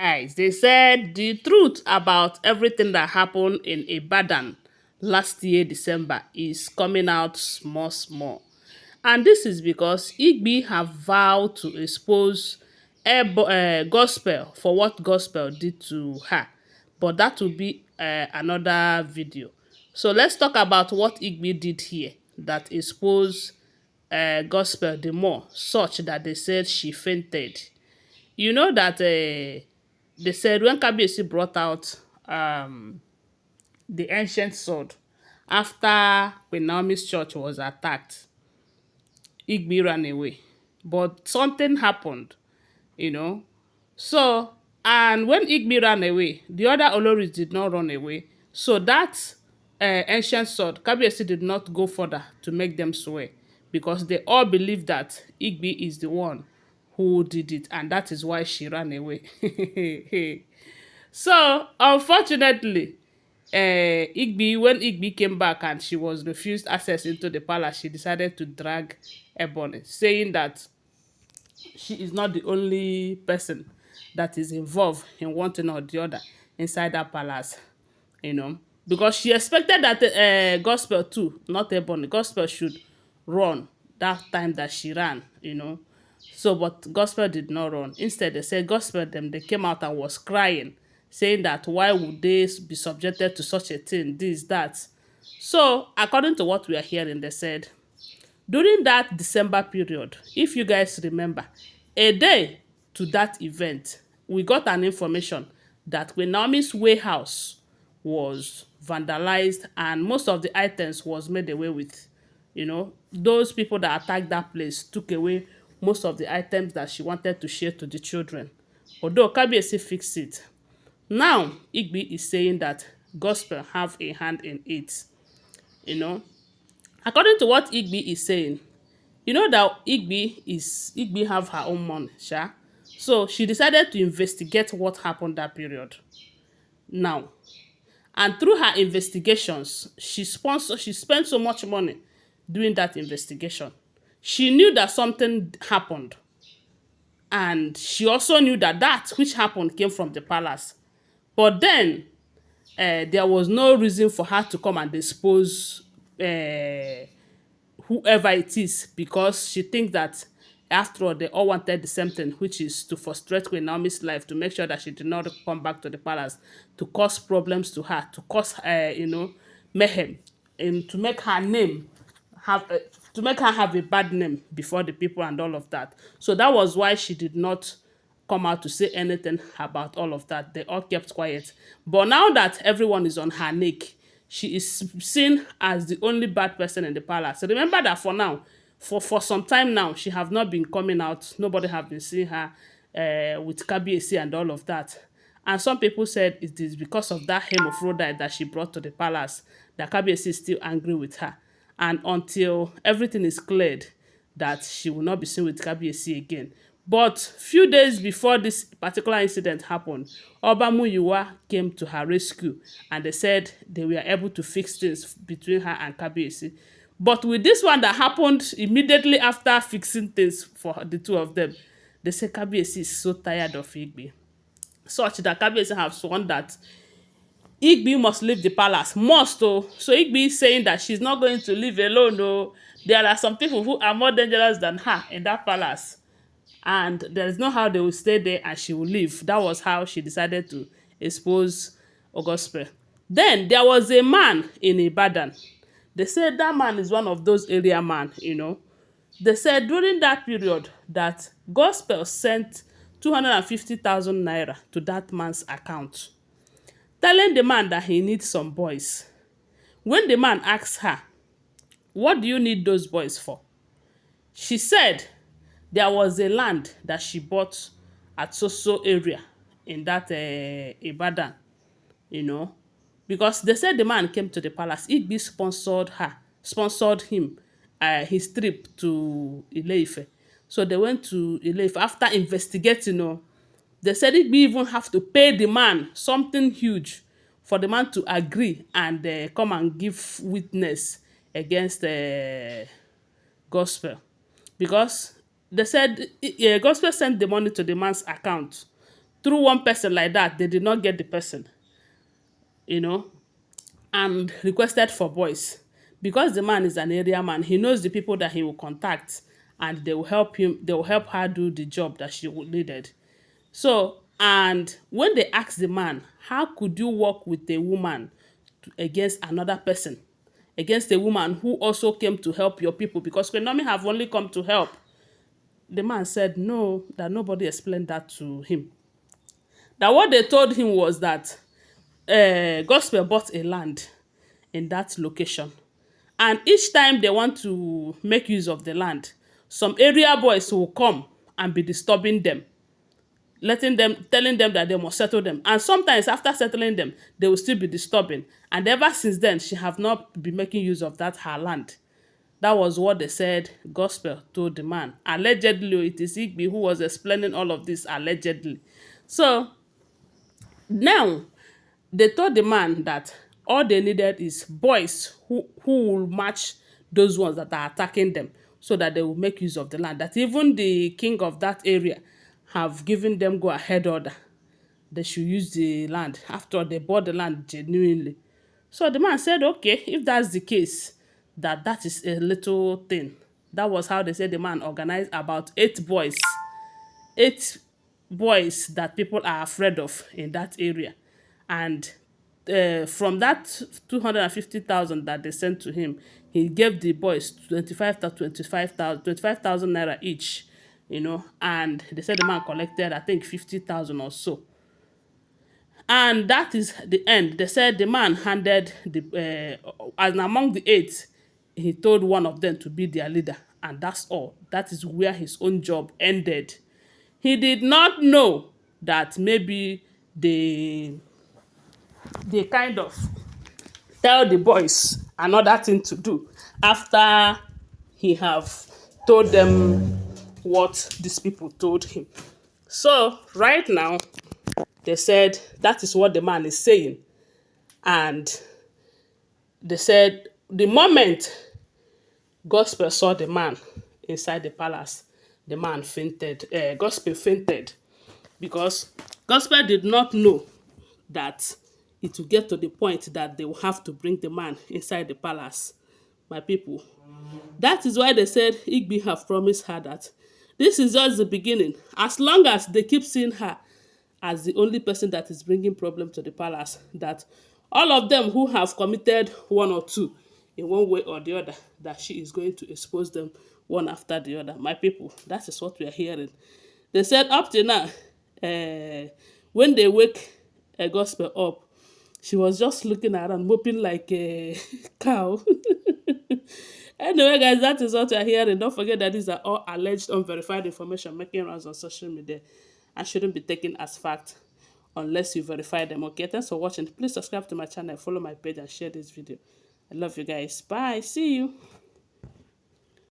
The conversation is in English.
Guys, they said the truth about everything that happened in Ibadan last year, December, is coming out small, small. And this is because Igbi have vowed to expose gospel for what gospel did to her. But that will be another video. So let's talk about what Igbi did here that exposed gospel the more, such that they said she fainted. You know that they said when Kabiyesi brought out the ancient sword after when Naomi's church was attacked, Igbi ran away. But something happened, you know. So, and when Igbi ran away, the other Oloris did not run away. So that ancient sword, Kabiyesi did not go further to make them swear because they all believe that Igbi is the one who did it, and that is why she ran away. So, unfortunately, when Igbi came back and she was refused access into the palace, she decided to drag Ebony, saying that she is not the only person that is involved in one thing or the other inside that palace, you know, because she expected that gospel too, not Ebony, gospel should run that time that she ran, you know. So, but gospel did not run. Instead, they said gospel them, they came out and was crying, saying that why would they be subjected to such a thing, this, that. So, according to what we are hearing, they said during that December period, if you guys remember, a day to that event, we got an information that when Naomi's warehouse was vandalized and most of the items was made away with. You know, those people that attacked that place took away most of the items that she wanted to share to the children. Although Kabiyesi fixed it. Now, Igbi is saying that gospel have a hand in it. You know, according to what Igbi is saying, you know that Igbi have her own money, sha. So she decided to investigate what happened that period. Now, and through her investigations, she spent so much money doing that investigation. She knew that something happened, and she also knew that that which happened came from the palace. But then there was no reason for her to come and expose whoever it is because she thinks that after all they all wanted the same thing, which is to frustrate Queen Naomi's life, to make sure that she did not come back to the palace, to cause problems to her, to cause mayhem, and to make her name have to make her have a bad name before the people and all of that. So that was why she did not come out to say anything about all of that. They all kept quiet. But now that everyone is on her neck, she is seen as the only bad person in the palace. Remember that for now, for some time now, she have not been coming out. Nobody have been seeing her with Kabiyesi and all of that. And some people said it is because of that hemophrodites that she brought to the palace that Kabiyesi is still angry with her. And until everything is cleared, that she will not be seen with Kabiyesi again. But few days before this particular incident happened, Oba Muyiwa came to her rescue and they said they were able to fix things between her and Kabiyesi. But with this one that happened immediately after fixing things for the two of them, they say Kabiyesi is so tired of Igbi. Such that Kabiyesi have sworn that Igbi must leave the palace. Must oh. So Igbi is saying that she's not going to leave alone oh. There are some people who are more dangerous than her in that palace. And there is no how they will stay there and she will leave. That was how she decided to expose Ogospe. Then there was a man in Ibadan. They said that man is one of those area man, you know. They said during that period that Gospel sent 250,000 naira to that man's account, telling the man that he needs some boys. When the man asked her, what do you need those boys for? She said there was a land that she bought at so area in that Ibadan, you know, because they said the man came to the palace. Igbi sponsored him his trip to Ile-Ife. So they went to Ile-Ife after investigating. They said Igbi even have to pay the man something huge for the man to agree and come and give witness against Gospel, because they said Gospel sent the money to the man's account through one person like that, they did not get the person, you know, and requested for boys. Because the man is an area man, he knows the people that he will contact, and they will help her do the job that she needed. So, and when they asked the man, how could you work with a woman against another person, against a woman who also came to help your people? Because Queen Naomi have only come to help. The man said no, that nobody explained that to him. That what they told him was that Gospel bought a land in that location. And each time they want to make use of the land, some area boys will come and be disturbing them, telling them that they must settle them. And sometimes after settling them, they will still be disturbing. And ever since then, she have not been making use of that her land. That was what they said Gospel told the man. Allegedly, it is Igbi who was explaining all of this allegedly. So now they told the man that all they needed is boys who will match those ones that are attacking them, so that they will make use of the land. That even the king of that area have given them go ahead order. They should use the land after they bought the land genuinely. So the man said, okay, if that's the case, that is a little thing. That was how they said the man organized about 8 boys that people are afraid of in that area. And from that 250,000 that they sent to him, he gave the boys 25,000 naira each, and they said the man collected, I think, 50,000 or so. And that is the end. They said the man handed and among the 8, he told one of them to be their leader, and that's all. That is where his own job ended. He did not know that maybe they kind of tell the boys another thing to do after he have told them what these people told him. So right now, they said that is what the man is saying. And they said the moment Gospel saw the man inside the palace, the man fainted. Gospel fainted, because Gospel did not know that it will get to the point that they will have to bring the man inside the palace. My people, that is why they said Igbi have promised her that this is just the beginning. As long as they keep seeing her as the only person that is bringing problem to the palace, that all of them who have committed one or two in one way or the other, that she is going to expose them one after the other. My people, that is what we are hearing. They said up to now, when they wake a Gospel up, she was just looking around, moping like a cow. Anyway, guys, that is what you're hearing. Don't forget that these are all alleged, unverified information making rounds on social media and shouldn't be taken as fact unless you verify them. Okay, thanks for watching. Please subscribe to my channel, follow my page, and share this video. I love you guys. Bye. See you.